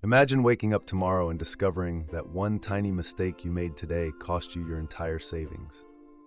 Imagine waking up tomorrow and discovering that one tiny mistake you made today cost you your entire savings.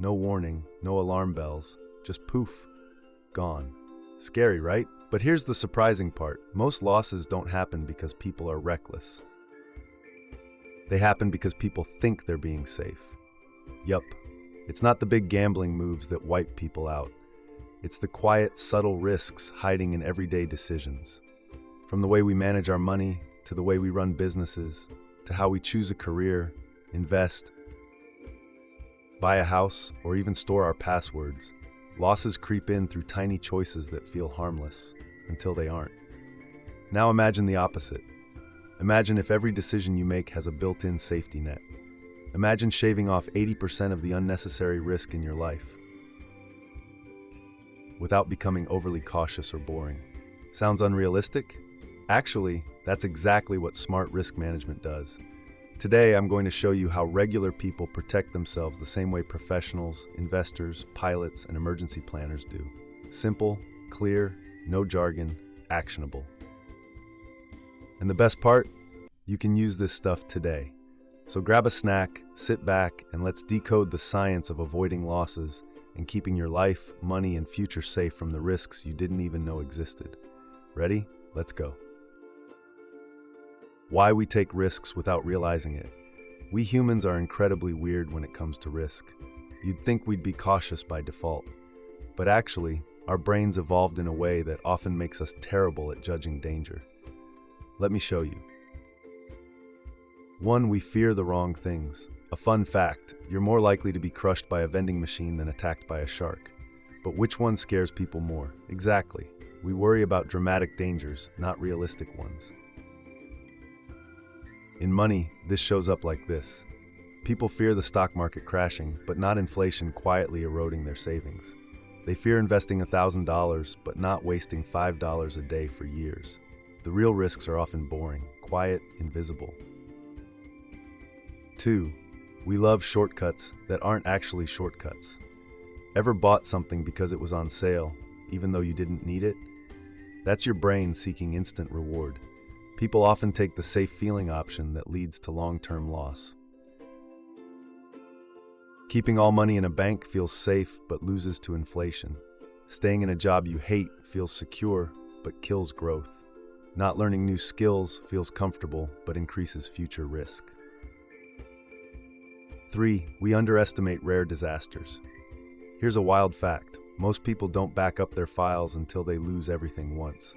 No warning, no alarm bells, just poof, gone. Scary, right? But here's the surprising part. Most losses don't happen because people are reckless. They happen because people think they're being safe. Yup, it's not the big gambling moves that wipe people out. It's the quiet, subtle risks hiding in everyday decisions. From the way we manage our money, to the way we run businesses, to how we choose a career, invest, buy a house, or even store our passwords, losses creep in through tiny choices that feel harmless, until they aren't. Now imagine the opposite. Imagine if every decision you make has a built-in safety net. Imagine shaving off 80% of the unnecessary risk in your life, without becoming overly cautious or boring. Sounds unrealistic? Actually, that's exactly what smart risk management does. Today, I'm going to show you how regular people protect themselves the same way professionals, investors, pilots, and emergency planners do. Simple, clear, no jargon, actionable. And the best part? You can use this stuff today. So grab a snack, sit back, and let's decode the science of avoiding losses and keeping your life, money, and future safe from the risks you didn't even know existed. Ready? Let's go. Why we take risks without realizing it. We humans are incredibly weird when it comes to risk. You'd think we'd be cautious by default. But actually, our brains evolved in a way that often makes us terrible at judging danger. Let me show you. 1. We fear the wrong things. A fun fact, you're more likely to be crushed by a vending machine than attacked by a shark. But which one scares people more? Exactly. We worry about dramatic dangers, not realistic ones. In money, this shows up like this. People fear the stock market crashing, but not inflation quietly eroding their savings. They fear investing $1,000, but not wasting $5 a day for years. The real risks are often boring, quiet, invisible. 2. We love shortcuts that aren't actually shortcuts. Ever bought something because it was on sale, even though you didn't need it? That's your brain seeking instant reward. People often take the safe feeling option that leads to long-term loss. Keeping all money in a bank feels safe but loses to inflation. Staying in a job you hate feels secure but kills growth. Not learning new skills feels comfortable but increases future risk. 3. We underestimate rare disasters. Here's a wild fact. Most people don't back up their files until they lose everything once.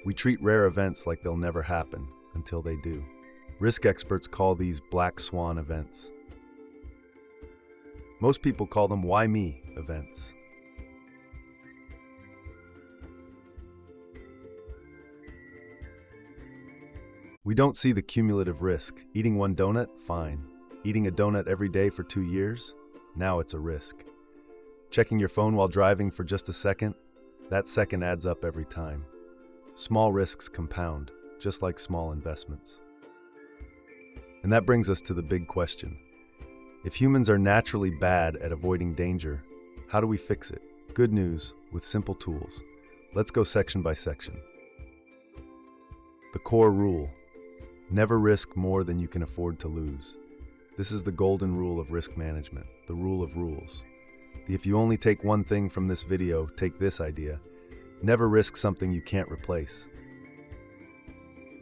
We treat rare events like they'll never happen until they do. Risk experts call these black swan events. Most people call them why me events. We don't see the cumulative risk. Eating one donut? Fine. Eating a donut every day for 2 years? Now it's a risk. Checking your phone while driving for just a second? That second adds up every time. Small risks compound, just like small investments. And that brings us to the big question. If humans are naturally bad at avoiding danger, how do we fix it? Good news, with simple tools. Let's go section by section. The core rule. Never risk more than you can afford to lose. This is the golden rule of risk management, the rule of rules. If you only take one thing from this video, take this idea. Never risk something you can't replace.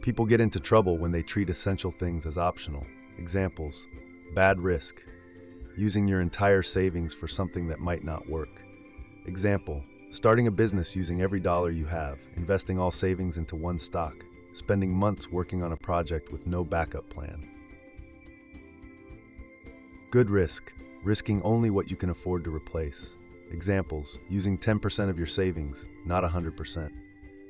People get into trouble when they treat essential things as optional. Examples: bad risk. Using your entire savings for something that might not work. Example: starting a business using every dollar you have, investing all savings into one stock, spending months working on a project with no backup plan. Good risk. Risking only what you can afford to replace. Examples: using 10% of your savings, not 100%.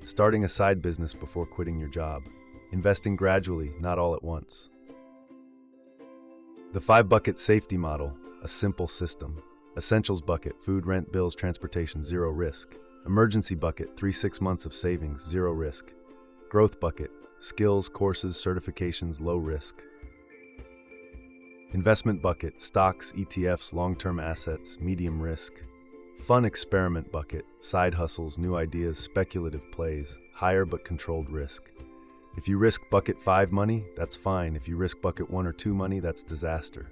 Starting a side business before quitting your job. Investing gradually, not all at once. The 5-bucket safety model, a simple system. Essentials bucket, food, rent, bills, transportation, 0 risk. Emergency bucket, 3-6 months of savings, 0 risk. Growth bucket, skills, courses, certifications, low risk. Investment bucket, stocks, ETFs, long-term assets, medium risk. Fun experiment bucket, side hustles, new ideas, speculative plays, higher but controlled risk. If you risk bucket 5 money, that's fine. If you risk bucket 1 or 2 money, that's disaster.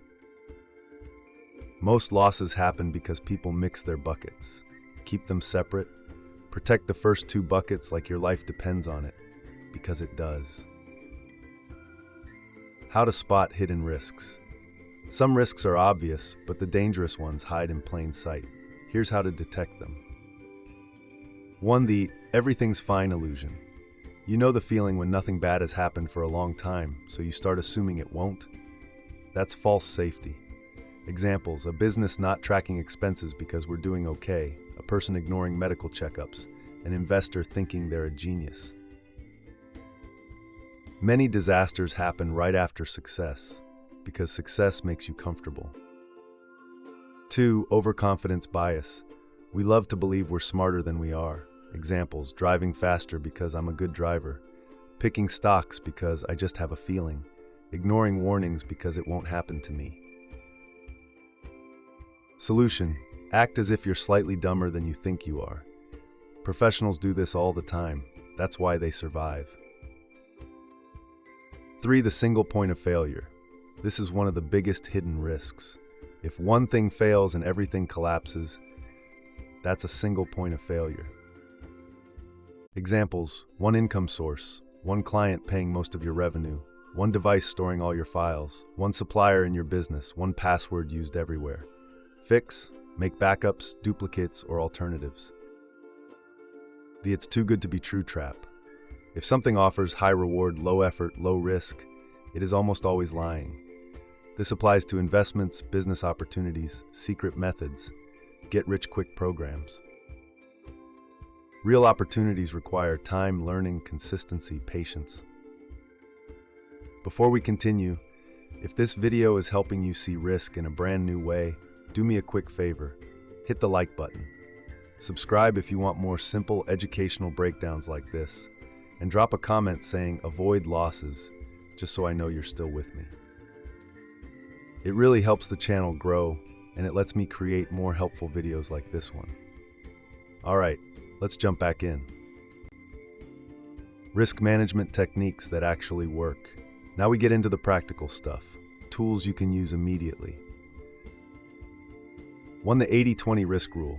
Most losses happen because people mix their buckets. Keep them separate. Protect the first 2 buckets like your life depends on it, because it does. How to spot hidden risks. Some risks are obvious, but the dangerous ones hide in plain sight. Here's how to detect them. 1. The everything's fine illusion. You know the feeling when nothing bad has happened for a long time, so you start assuming it won't? That's false safety. Examples: a business not tracking expenses because we're doing okay, a person ignoring medical checkups, an investor thinking they're a genius. Many disasters happen right after success, because success makes you comfortable. 2. Overconfidence bias. We love to believe we're smarter than we are. Examples: driving faster because I'm a good driver, picking stocks because I just have a feeling, ignoring warnings because it won't happen to me. Solution: act as if you're slightly dumber than you think you are. Professionals do this all the time. That's why they survive. 3. The single point of failure. This is one of the biggest hidden risks. If one thing fails and everything collapses, that's a single point of failure. Examples: one income source, one client paying most of your revenue, one device storing all your files, one supplier in your business, one password used everywhere. Fix: make backups, duplicates, or alternatives. The it's too good to be true trap. If something offers high reward, low effort, low risk, it is almost always lying. This applies to investments, business opportunities, secret methods, get-rich-quick programs. Real opportunities require time, learning, consistency, patience. Before we continue, if this video is helping you see risk in a brand new way, do me a quick favor. Hit the like button. Subscribe if you want more simple educational breakdowns like this, and drop a comment saying "avoid losses," just so I know you're still with me. It really helps the channel grow, and it lets me create more helpful videos like this one. Alright, let's jump back in. Risk management techniques that actually work. Now we get into the practical stuff, tools you can use immediately. 1. The 80-20 risk rule.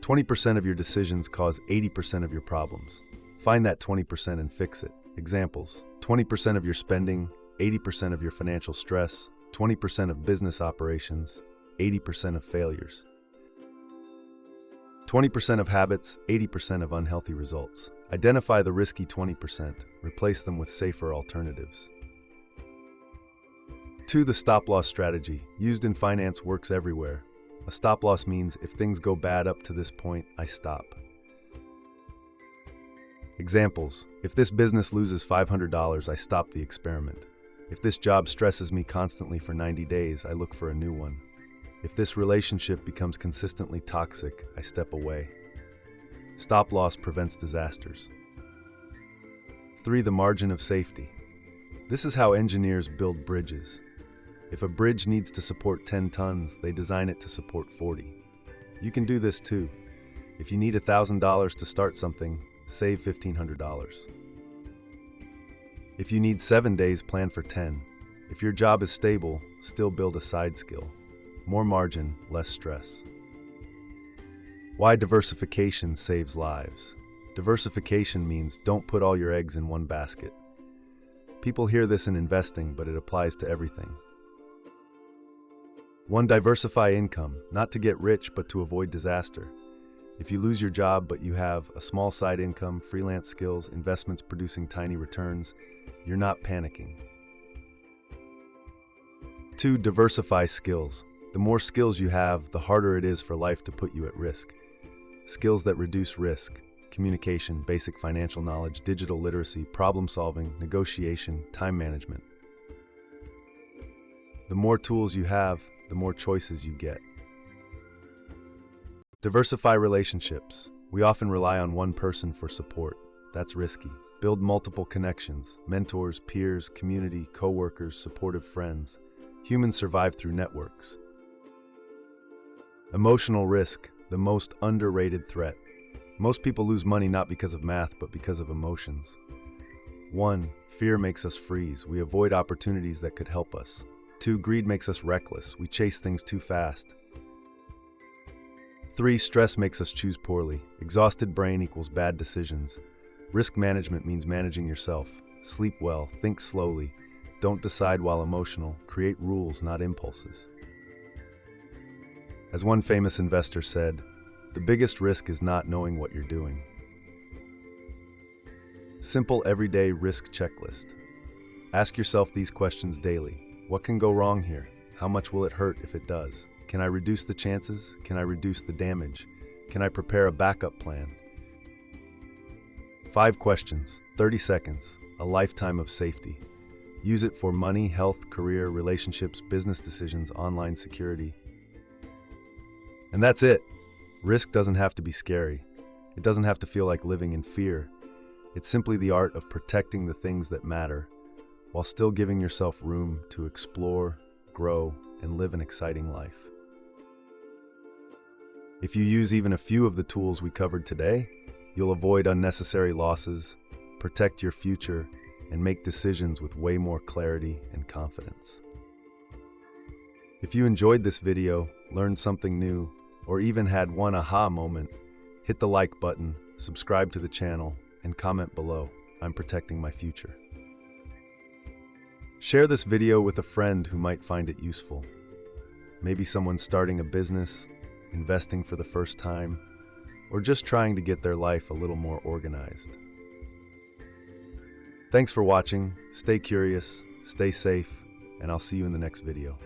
20% of your decisions cause 80% of your problems. Find that 20% and fix it. Examples: 20% of your spending, 80% of your financial stress, 20% of business operations, 80% of failures. 20% of habits, 80% of unhealthy results. Identify the risky 20%, replace them with safer alternatives. 2. The stop-loss strategy, used in finance, works everywhere. A stop-loss means if things go bad up to this point, I stop. Examples: if this business loses $500, I stop the experiment. If this job stresses me constantly for 90 days, I look for a new one. If this relationship becomes consistently toxic, I step away. Stop-loss prevents disasters. 3. The margin of safety. This is how engineers build bridges. If a bridge needs to support 10 tons, they design it to support 40. You can do this too. If you need $1,000 to start something, save $1,500. If you need 7 days, plan for 10. If your job is stable, still build a side skill. More margin, less stress. Why diversification saves lives. Diversification means don't put all your eggs in one basket. People hear this in investing, but it applies to everything. 1. Diversify income, not to get rich, but to avoid disaster. If you lose your job, but you have a small side income, freelance skills, investments producing tiny returns, you're not panicking. 2. Diversify skills. The more skills you have, the harder it is for life to put you at risk. Skills that reduce risk: communication, basic financial knowledge, digital literacy, problem solving, negotiation, time management. The more tools you have, the more choices you get. Diversify relationships. We often rely on one person for support. That's risky. Build multiple connections: mentors, peers, community, co-workers, supportive friends. Humans survive through networks. Emotional risk, the most underrated threat. Most people lose money not because of math, but because of emotions. 1. Fear makes us freeze. We avoid opportunities that could help us. 2. Greed makes us reckless. We chase things too fast. 3. Stress makes us choose poorly. Exhausted brain equals bad decisions. Risk management means managing yourself. Sleep well, think slowly. Don't decide while emotional. Create rules, not impulses. As one famous investor said, the biggest risk is not knowing what you're doing. Simple everyday risk checklist. Ask yourself these questions daily. What can go wrong here? How much will it hurt if it does? Can I reduce the chances? Can I reduce the damage? Can I prepare a backup plan? 5 questions, 30 seconds, a lifetime of safety. Use it for money, health, career, relationships, business decisions, online security. And that's it. Risk doesn't have to be scary. It doesn't have to feel like living in fear. It's simply the art of protecting the things that matter, while still giving yourself room to explore, grow, and live an exciting life. If you use even a few of the tools we covered today, you'll avoid unnecessary losses, protect your future, and make decisions with way more clarity and confidence. If you enjoyed this video, learned something new, or even had one aha moment, hit the like button, subscribe to the channel, and comment below. I'm protecting my future. Share this video with a friend who might find it useful. Maybe someone starting a business, investing for the first time, or just trying to get their life a little more organized. Thanks for watching, stay curious, stay safe, and I'll see you in the next video.